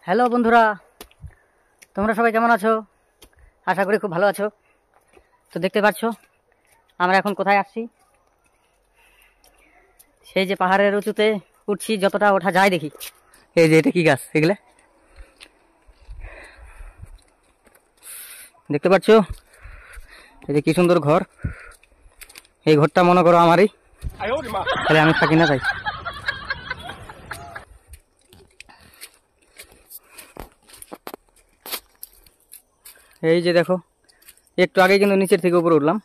Hello বন্ধুরা, তোমরা সবাই কেমন আছো? আশা করি খুব ভালো আছো। তো দেখতে পাচ্ছ আমরা এখন কোথায় আসছি? সেই যে পাহাড়ের উঁচুতে উঠছি, যতটা ওঠা যায় দেখি। এই যে এটা কি গাছ, এগুলা দেখতে পাচ্ছ? এই যে কি সুন্দর ঘর। এই ঘরটা মনে করো আমারই, তাহলে আমি থাকি না তাই। এই যে দেখো, একটু আগে কিন্তু নিচের থেকে উপরে উঠলাম,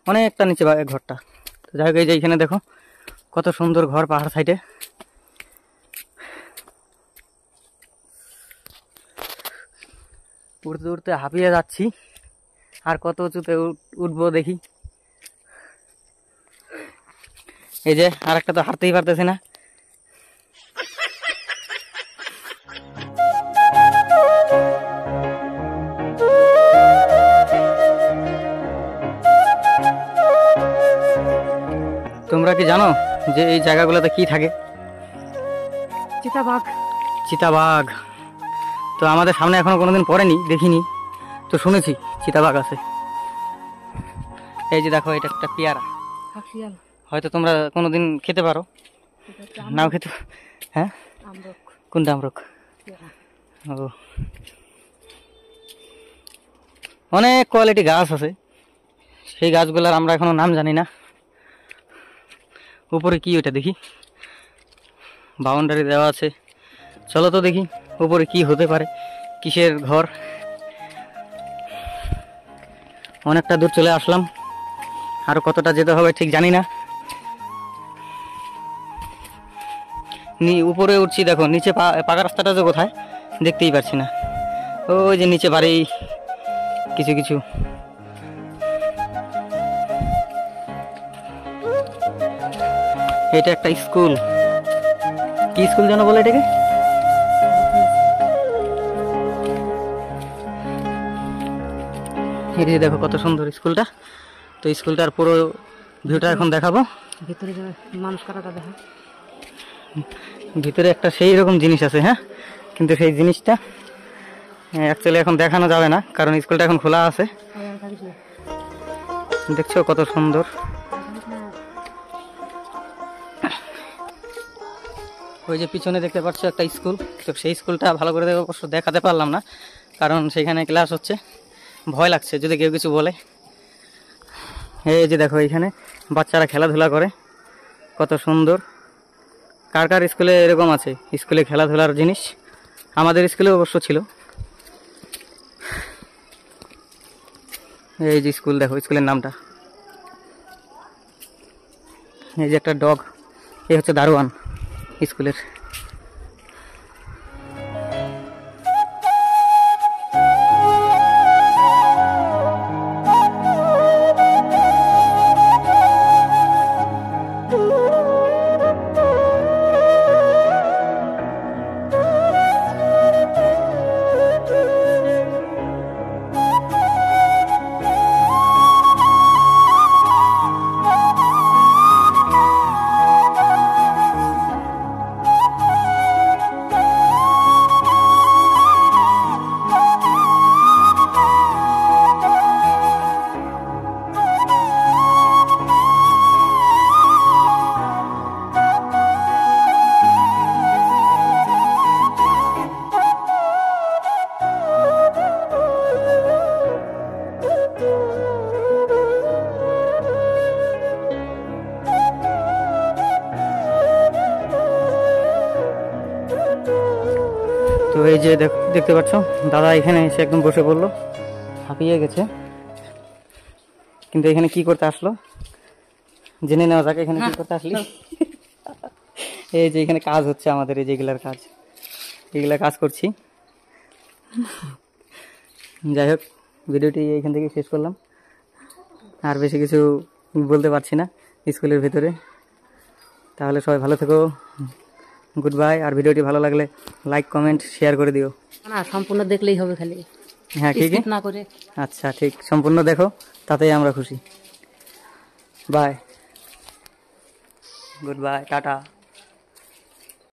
অনেকটা নিচে ঘরটা। তো যাই হোক, এই যে এইখানে দেখো কত সুন্দর ঘর পাহাড় সাইডে। উঠতে উঠতে হাঁপিয়ে যাচ্ছি, আর কত উঁচুতে উঠবো দেখি। এই যে আর একটা তো হাঁটতেই পারতেছি না। তোমরা কি জানো যে এই জায়গাগুলোতে কি থাকে? চিতাবাঘ। চিতাবাঘ তো আমাদের সামনে এখনো কোনোদিন পড়েনি, দেখিনি, তো শুনেছি চিতাবাঘ আছে। এই যে দেখো, এটা একটা পেয়ারা, হয়তো তোমরা কোনোদিন খেতে পারো, নাও খেতে। হ্যাঁ, কোনটা? আমরক। ও, অনেক কোয়ালিটি গাছ আছে, সেই গাছগুলার আমরা এখনো নাম জানি না। উপরে কি ওইটা দেখি, বাউন্ডারি দেওয়া আছে। চলো তো দেখি উপরে কি হতে পারে, কিসের ঘর। অনেকটা দূর চলে আসলাম, আরো কতটা যেতে হবে ঠিক জানি না। উপরে উঠছি, দেখো নিচে পাকা রাস্তাটা যে কোথায় দেখতেই পাচ্ছি না। ওই যে নিচে বাড়ি কিছু কিছু। এটা একটা স্কুল, কি স্কুল যেন বলে এটাকে? এই যে দেখো কত সুন্দর স্কুলটা। তো স্কুলটার পুরো ভিউটা এখন দেখাবো। ভিতরে মানুষ কাটাটা দেখা, ভিতরে একটা সেই রকম জিনিস আছে। হ্যাঁ, কিন্তু সেই জিনিসটা অ্যাকচুয়ালি এখন দেখানো যাবে না, কারণ স্কুলটা এখন খোলা আছে। দেখছো কত সুন্দর। ওই যে পিছনে দেখতে পাচ্ছ একটা স্কুল। তো সেই স্কুলটা ভালো করে অবশ্য দেখাতে পারলাম না, কারণ সেখানে ক্লাস হচ্ছে, ভয় লাগছে যদি কেউ কিছু বলে। এই যে দেখো, এখানে বাচ্চারা খেলাধুলা করে, কত সুন্দর। কার কার স্কুলে এরকম আছে, স্কুলে খেলাধুলার জিনিস? আমাদের স্কুলে অবশ্য ছিল। এই যে স্কুল, দেখো স্কুলের নামটা। এই যে একটা ডগ, এই হচ্ছে দারোয়ান স্কুলের। তো এই যে দেখতে পাচ্ছ, দাদা এখানে এসে একদম বসে পড়লো, হাঁপিয়ে গেছে। কিন্তু এখানে কি করতে আসলো জেনে নেওয়া যাক। এখানে কি করতে আসলি? এই যে এখানে কাজ হচ্ছে আমাদের, এই যেগুলার কাজ, এগুলা কাজ করছি। যাই হোক, ভিডিওটি এখান থেকে শেষ করলাম, আর বেশি কিছু বলতে পারছি না স্কুলের ভিতরে। তাহলে সবাই ভালো থেকো, গুড বাই। আর ভিডিওটি ভালো লাগলে লাইক, কমেন্ট, শেয়ার করে দিও। না, সম্পূর্ণ দেখলেই হবে খালি। হ্যাঁ, ঠিক না করে। আচ্ছা ঠিক, সম্পূর্ণ দেখো, তাতেই আমরা খুশি। Bye, goodbye, tata.